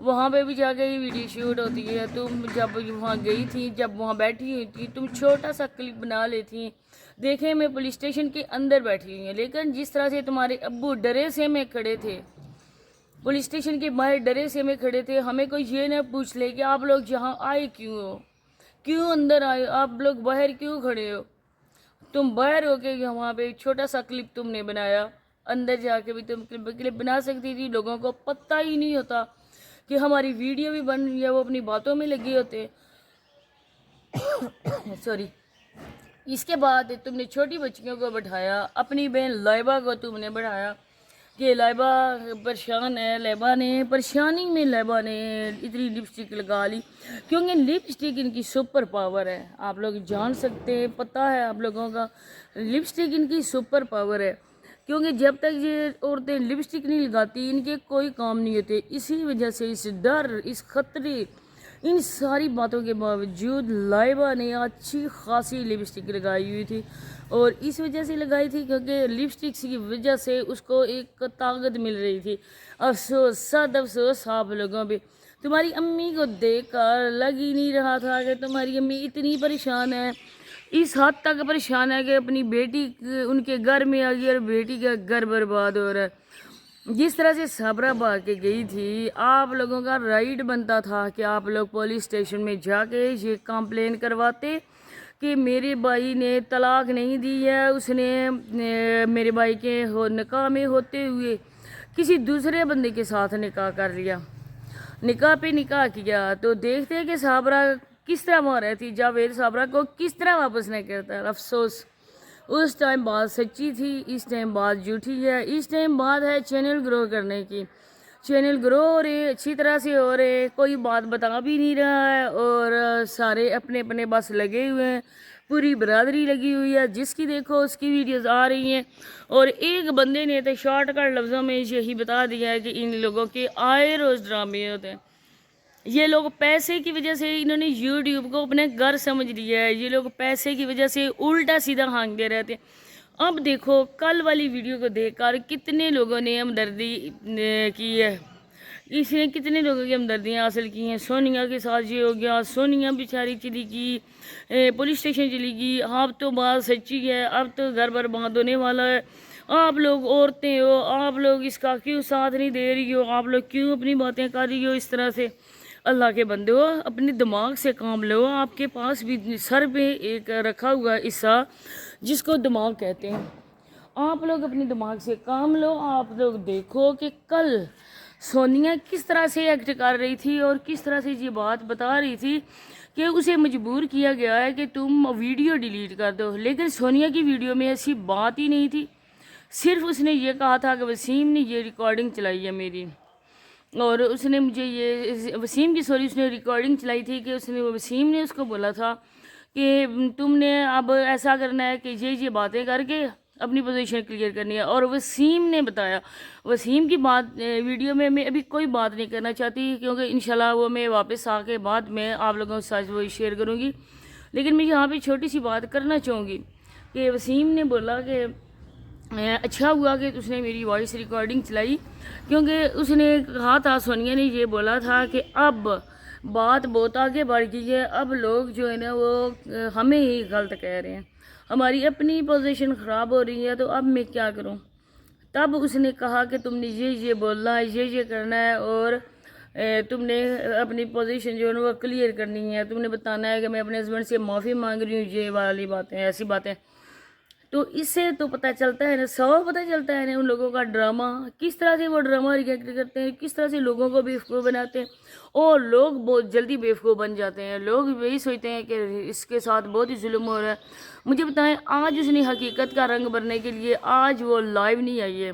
وہاں پہ بھی جا کے یہ ویڈیو شوٹ ہوتی ہے. تم جب وہاں گئی تھی، جب وہاں بیٹھی ہوئی تھی، تم چھوٹا سا کلپ بنا لیتی. دیکھیں میں پولیس اسٹیشن کے اندر بیٹھی ہوئی ہوں، لیکن جس طرح سے تمہارے ابو ڈرے سے میں کھڑے تھے، پولیس اسٹیشن کے باہر ڈرے سے میں کھڑے تھے، ہمیں کوئی یہ نہ پوچھ لے کہ آپ لوگ یہاں آئے کیوں ہو، کیوں اندر آئے، آپ لوگ باہر کیوں کھڑے ہو. تم باہر ہو کے وہاں پہ چھوٹا سا کلپ تم نے بنایا. اندر جا کے بھی تم کلپ بنا سکتی تھی، لوگوں کو پتہ ہی نہیں ہوتا کہ ہماری ویڈیو بھی بن رہی ہے، وہ اپنی باتوں میں لگے ہوتے. سوری. اس کے بعد تم نے چھوٹی بچیوں کو بٹھایا، اپنی بہن لائبہ کو تم نے بڑھایا کہ لائبہ پریشان ہے. لائبہ نے اتنی لپسٹک لگا لی، کیونکہ لپسٹک ان کی سپر پاور ہے. آپ لوگ جان سکتے ہیں، پتہ ہے آپ لوگوں کا، لپسٹک ان کی سپر پاور ہے. کیونکہ جب تک یہ عورتیں لپسٹک نہیں لگاتی ان کے کوئی کام نہیں ہوتے. اسی وجہ سے اس ڈر، اس خطرے، ان ساری باتوں کے باوجود لائبہ نے اچھی خاصی لپسٹک لگائی ہوئی تھی. اور اس وجہ سے لگائی تھی کیونکہ لپسٹکس کی وجہ سے اس کو ایک طاقت مل رہی تھی. افسوس، صد افسوس آپ لوگوں پہ. تمہاری امی کو دیکھ کر لگ ہی نہیں رہا تھا کہ تمہاری امی اتنی پریشان ہے، اس حد تک پریشان ہے کہ اپنی بیٹی ان کے گھر میں آ گئی اور بیٹی کا گھر برباد ہو رہا ہے. جس طرح سے صبرہ بھاگ کے گئی تھی، آپ لوگوں کا رائٹ بنتا تھا کہ آپ لوگ پولیس اسٹیشن میں جا کے یہ کمپلین کرواتے کہ میرے بھائی نے طلاق نہیں دی ہے، اس نے میرے بھائی کے نکاح میں ہوتے ہوئے کسی دوسرے بندے کے ساتھ نکاح کر لیا، نکاح پہ نکاح کیا. تو دیکھتے کہ صابرہ کس طرح وہاں رہتی، جاوید صابرہ کو کس طرح واپس نہیں کرتا. افسوس، اس ٹائم بات سچی تھی، اس ٹائم بات جھوٹی ہے. اس ٹائم بات ہے چینل گرو کرنے کی. چینل گرو ہو رہے، اچھی طرح سے ہو رہے، کوئی بات بتا بھی نہیں رہا ہے، اور سارے اپنے اپنے بس لگے ہوئے ہیں. پوری برادری لگی ہوئی ہے، جس کی دیکھو اس کی ویڈیوز آ رہی ہیں. اور ایک بندے نے تو شارٹ کٹ لفظوں میں یہی بتا دیا ہے کہ ان لوگوں کے آئے روز ڈرامے ہوتے ہیں. یہ لوگ پیسے کی وجہ سے انہوں نے یوٹیوب کو اپنے گھر سمجھ لیا ہے. یہ لوگ پیسے کی وجہ سے الٹا سیدھا ہانکتے رہتے ہیں. اب دیکھو کل والی ویڈیو کو دیکھ کر کتنے لوگوں نے ہمدردی کی ہے، اس نے کتنے لوگوں کی ہمدردیاں حاصل کی ہیں. سونیا کے ساتھ یہ ہو گیا، سونیا بیچاری چلی گئی پولیس اسٹیشن چلی گئی. اب تو بات سچی ہے، اب تو گھر برباد ہونے والا ہے. آپ لوگ عورتیں ہو، آپ لوگ اس کا کیوں ساتھ نہیں دے رہی ہو، آپ لوگ کیوں اپنی باتیں کر رہی ہو اس طرح سے. اللہ کے بندے ہو، اپنے دماغ سے کام لو. آپ کے پاس بھی سر پہ ایک رکھا ہوا حصہ جس کو دماغ کہتے ہیں. آپ لوگ اپنے دماغ سے کام لو. آپ لوگ دیکھو کہ کل سونیا کس طرح سے ایکٹ کر رہی تھی اور کس طرح سے یہ بات بتا رہی تھی کہ اسے مجبور کیا گیا ہے کہ تم ویڈیو ڈیلیٹ کر دو. لیکن سونیا کی ویڈیو میں ایسی بات ہی نہیں تھی. صرف اس نے یہ کہا تھا کہ وسیم نے یہ ریکارڈنگ چلائی ہے میری، اور اس نے مجھے یہ وسیم کی اس نے ریکارڈنگ چلائی تھی کہ وسیم نے اس کو بولا تھا کہ تم نے اب ایسا کرنا ہے کہ یہ باتیں کر کے اپنی پوزیشن کلیئر کرنی ہے. اور وسیم نے بتایا، وسیم کی بات ویڈیو میں ابھی کوئی بات نہیں کرنا چاہتی کیونکہ انشاءاللہ وہ میں واپس آ کے بعد میں آپ لوگوں کے ساتھ وہی شیئر کروں گی. لیکن میں یہاں پہ چھوٹی سی بات کرنا چاہوں گی کہ وسیم نے بولا کہ اچھا ہوا کہ اس نے میری وائس ریکارڈنگ چلائی، کیونکہ اس نے کہا تھا، سونیا نے یہ بولا تھا کہ اب بات بہت آگے بڑھ گئی ہے، اب لوگ جو ہے نا وہ ہمیں ہی غلط کہہ رہے ہیں، ہماری اپنی پوزیشن خراب ہو رہی ہے، تو اب میں کیا کروں. تب اس نے کہا کہ تم نے یہ بولنا ہے، یہ کرنا ہے، اور تم نے اپنی پوزیشن جو ہے نا وہ کلیئر کرنی ہے. تم نے بتانا ہے کہ میں اپنے ہسبینڈ سے معافی مانگ رہی ہوں، یہ والی باتیں، ایسی باتیں. تو اس سے تو پتہ چلتا ہے نا، پتہ چلتا ہے نا ان لوگوں کا ڈرامہ، کس طرح سے وہ ڈرامہ ریئیکٹ کرتے ہیں، کس طرح سے لوگوں کو بیوقوف بناتے ہیں. اور لوگ بہت جلدی بیوقوف بن جاتے ہیں. لوگ یہی سوچتے ہیں کہ اس کے ساتھ بہت ہی ظلم ہو رہا ہے. مجھے بتائیں، آج اس نے حقیقت کا رنگ بھرنے کے لیے آج وہ لائیو نہیں آئی ہے،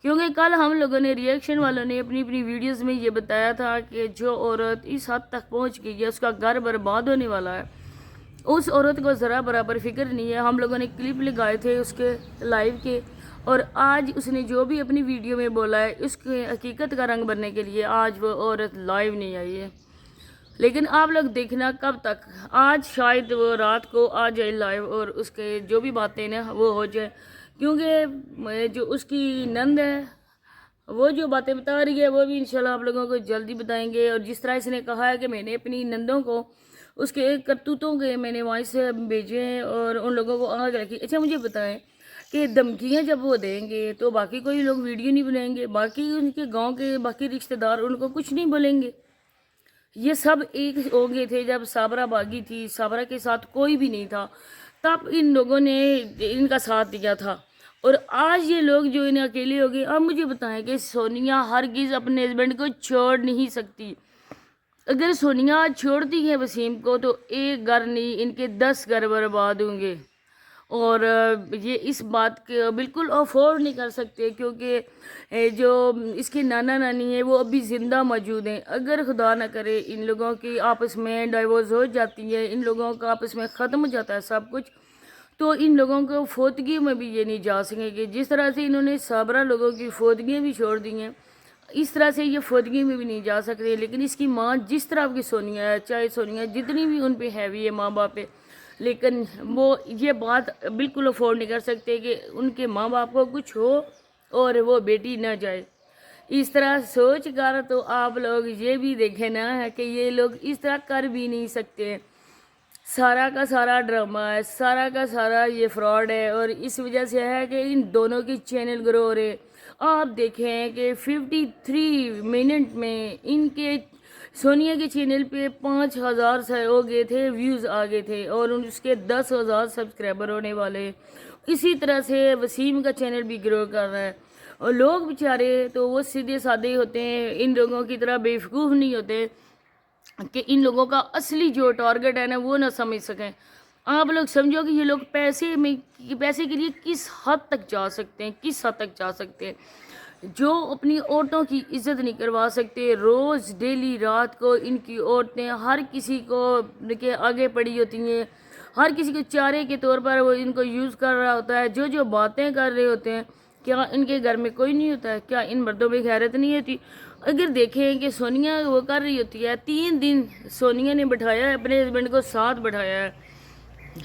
کیونکہ کل ہم لوگوں نے ریئیکشن والوں نے اپنی ویڈیوز میں یہ بتایا تھا کہ جو عورت اس حد تک پہنچ گئی ہے اس کا گھر برباد ہونے والا ہے. اس عورت کو ذرا برابر فکر نہیں ہے. ہم لوگوں نے کلپ لگائے تھے اس کے لائیو کے، اور آج اس نے جو بھی اپنی ویڈیو میں بولا ہے اس کے حقیقت کا رنگ بھرنے کے لیے آج وہ عورت لائیو نہیں آئی ہے. لیکن آپ لوگ دیکھنا کب تک، آج شاید وہ رات کو آ جائے لائیو اور اس کے جو بھی باتیں نا وہ ہو جائے. کیونکہ جو اس کی نند ہے وہ جو باتیں بتا رہی ہے وہ بھی انشاءاللہ آپ لوگوں کو جلدی بتائیں گے. اور جس طرح اس نے کہا ہے کہ میں نے اپنی نندوں کو اس کے کرتوتوں کے میں نے وائس بھیجے ہیں اور ان لوگوں کو آگے رکھی. اچھا مجھے بتائیں کہ دھمکیاں جب وہ دیں گے تو باقی کوئی لوگ ویڈیو نہیں بنائیں گے, باقی ان کے گاؤں کے باقی رشتہ دار ان کو کچھ نہیں بولیں گے؟ یہ سب ایک ہو گئے تھے جب صابرہ باغی تھی, صابرہ کے ساتھ کوئی بھی نہیں تھا, تب ان لوگوں نے ان کا ساتھ دیا تھا. اور آج یہ لوگ جو انہیں اکیلے ہو گئے. اب مجھے بتائیں کہ سونیا ہرگز اپنے ہسبینڈ کو چھوڑ نہیں سکتی. اگر سونیا چھوڑتی ہے وسیم کو تو ایک گھر نہیں ان کے 10 گھر برباد ہوں گے. اور یہ اس بات کو بالکل افورڈ نہیں کر سکتے کیونکہ جو اس کے نانا نانی ہیں وہ ابھی زندہ موجود ہیں. اگر خدا نہ کرے ان لوگوں کی آپس میں ڈائیورس ہو جاتی ہے, ان لوگوں کا آپس میں ختم ہو جاتا ہے سب کچھ, تو ان لوگوں کو فوتگی میں بھی یہ نہیں جا سکیں گے. جس طرح سے انہوں نے صابرہ لوگوں کی فوتگیاں بھی چھوڑ دی ہیں اس طرح سے یہ فوتگی میں بھی نہیں جا سکتے. لیکن اس کی ماں جس طرح کی سونیا ہے, چاہے سونیا جتنی بھی ان پہ ہیوی ہے ماں باپ پہ, لیکن وہ یہ بات بالکل افورڈ نہیں کر سکتے کہ ان کے ماں باپ کو کچھ ہو اور وہ بیٹی نہ جائے. اس طرح سوچ کر تو آپ لوگ یہ بھی دیکھیں نا کہ یہ لوگ اس طرح کر بھی نہیں سکتے. سارا کا سارا ڈرامہ ہے, سارا کا سارا یہ فراڈ ہے, اور اس وجہ سے ہے کہ ان دونوں کی چینل گرو ہو رہے. آپ دیکھیں کہ 53 منٹ میں ان کے سونیا کے چینل پہ 5000 سے ہو گئے تھے ویوز آ گئے تھے, اور اس کے 10,000 سبسکرائبر ہونے والے. اسی طرح سے وسیم کا چینل بھی گرو کر رہا ہے. اور لوگ بیچارے تو وہ سیدھے سادے ہوتے ہیں, ان لوگوں کی طرح بیوقوف نہیں ہوتے کہ ان لوگوں کا اصلی جو ٹارگٹ ہے نا وہ نہ سمجھ سکیں. آپ لوگ سمجھو کہ یہ لوگ پیسے کے لیے کس حد تک جا سکتے ہیں, کس حد تک جا سکتے ہیں. جو اپنی عورتوں کی عزت نہیں کروا سکتے, روز ڈیلی رات کو ان کی عورتیں ہر کسی کو کے آگے پڑی ہوتی ہیں, ہر کسی کو چارے کے طور پر وہ ان کو یوز کر رہا ہوتا ہے. جو باتیں کر رہے ہوتے ہیں, کیا ان کے گھر میں کوئی نہیں ہوتا ہے؟ کیا ان مردوں میں غیرت نہیں ہوتی؟ اگر دیکھیں کہ سونیا وہ کر رہی ہوتی ہے, 3 دن سونیا نے بٹھایا ہے اپنے ہسبینڈ کو, ساتھ بٹھایا ہے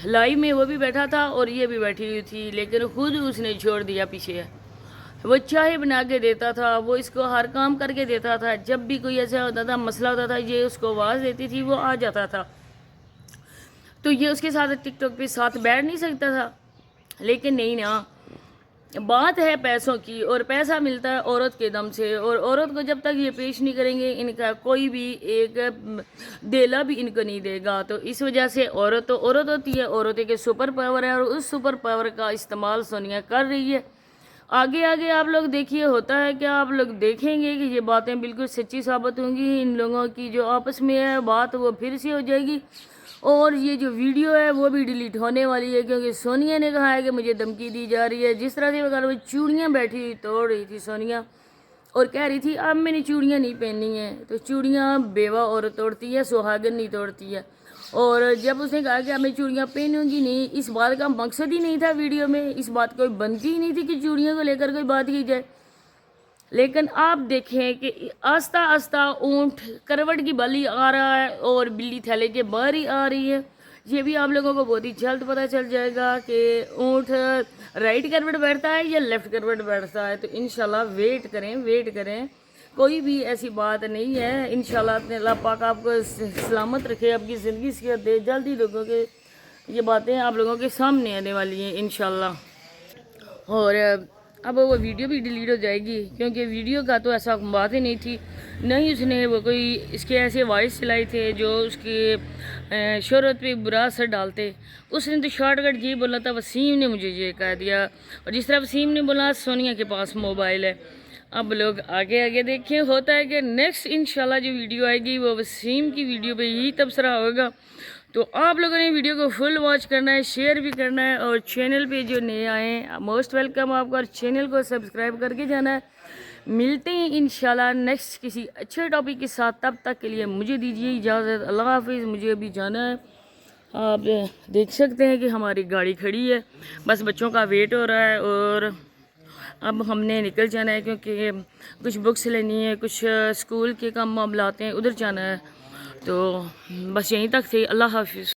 لائیو میں, وہ بھی بیٹھا تھا اور یہ بھی بیٹھی ہوئی تھی, لیکن خود اس نے چھوڑ دیا پیچھے. وہ چائے بنا کے دیتا تھا, وہ اس کو ہر کام کر کے دیتا تھا. جب بھی کوئی ایسا ہوتا تھا, مسئلہ ہوتا تھا, یہ اس کو آواز دیتی تھی, وہ آ جاتا تھا. تو یہ اس کے ساتھ ٹک ٹاک پہ ساتھ بیٹھ نہیں سکتا تھا. لیکن نہیں نا, بات ہے پیسوں کی, اور پیسہ ملتا ہے عورت کے دم سے, اور عورت کو جب تک یہ پیش نہیں کریں گے ان کا کوئی بھی ایک دیلا بھی ان کو نہیں دے گا. تو اس وجہ سے عورت تو عورت ہوتی ہے, عورتیں کے سپر پاور ہے, اور اس سپر پاور کا استعمال سونیا کر رہی ہے. آگے آگے آپ لوگ دیکھیے ہوتا ہے کہ آپ لوگ دیکھیں گے کہ یہ باتیں بالکل سچی ثابت ہوں گی. ان لوگوں کی جو آپس میں ہے بات وہ پھر سے ہو جائے گی, اور یہ جو ویڈیو ہے وہ بھی ڈیلیٹ ہونے والی ہے, کیونکہ سونیا نے کہا ہے کہ مجھے دھمکی دی جا رہی ہے. جس طرح سے وہ چوڑیاں بیٹھی توڑ رہی تھی سونیا, اور کہہ رہی تھی اب میں نے چوڑیاں نہیں پہننی ہیں. تو چوڑیاں بیوہ عورت توڑتی ہے, سہاگن نہیں توڑتی ہے. اور جب اس نے کہا کہ اب میں چوڑیاں پہنوں گی نہیں, اس بات کا مقصد ہی نہیں تھا ویڈیو میں, اس بات کوئی بنتی ہی نہیں تھی کہ چوڑیوں کو لے کر کوئی بات کی جائے. لیکن آپ دیکھیں کہ آہستہ آہستہ اونٹ کروٹ کی بلی آ رہا ہے اور بلی تھیلے کے باہر ہی آ رہی ہے. یہ بھی آپ لوگوں کو بہت ہی جلد پتہ چل جائے گا کہ اونٹ رائٹ کروٹ بیٹھتا ہے یا لیفٹ کروٹ بیٹھتا ہے. تو انشاءاللہ ویٹ کریں, کوئی بھی ایسی بات نہیں ہے. انشاءاللہ اللہ پاک آپ کو سلامت رکھے, آپ کی زندگی سے دے, جلدی لوگوں کے یہ باتیں آپ لوگوں کے سامنے آنے والی ہیں انشاءاللہ. اور اب وہ ویڈیو بھی ڈیلیٹ ہو جائے گی, کیونکہ ویڈیو کا تو ایسا بات ہی نہیں تھی, نہ ہی اس نے وہ کوئی اس کے ایسے وائس چلائے تھے جو اس کے شہرت پہ برا اثر ڈالتے. اس نے تو شارٹ کٹ یہ بولا تھا, وسیم نے مجھے یہ کہہ دیا, اور جس طرح وسیم نے بولا سونیا کے پاس موبائل ہے. اب لوگ آگے دیکھیں, ہوتا ہے کہ نیکسٹ انشاءاللہ جو ویڈیو آئے گی وہ وسیم کی ویڈیو پہ ہی تبصرہ ہوگا. تو آپ لوگوں نے ویڈیو کو فل واچ کرنا ہے, شیئر بھی کرنا ہے, اور چینل پہ جو نئے آئیں موسٹ ویلکم آپ کا, چینل کو سبسکرائب کر کے جانا ہے. ملتے ہیں انشاءاللہ نیکسٹ کسی اچھے ٹاپک کے ساتھ, تب تک کے لیے مجھے دیجیے اجازت, اللہ حافظ. مجھے ابھی جانا ہے, آپ دیکھ سکتے ہیں کہ ہماری گاڑی کھڑی ہے, بس بچوں کا ویٹ ہو رہا ہے, اور اب ہم نے نکل جانا ہے کیونکہ کچھ بکس لینی ہے, کچھ اسکول کے کام معاملات ہیں, ادھر جانا ہے. تو بس یہیں تک تھے, اللہ حافظ.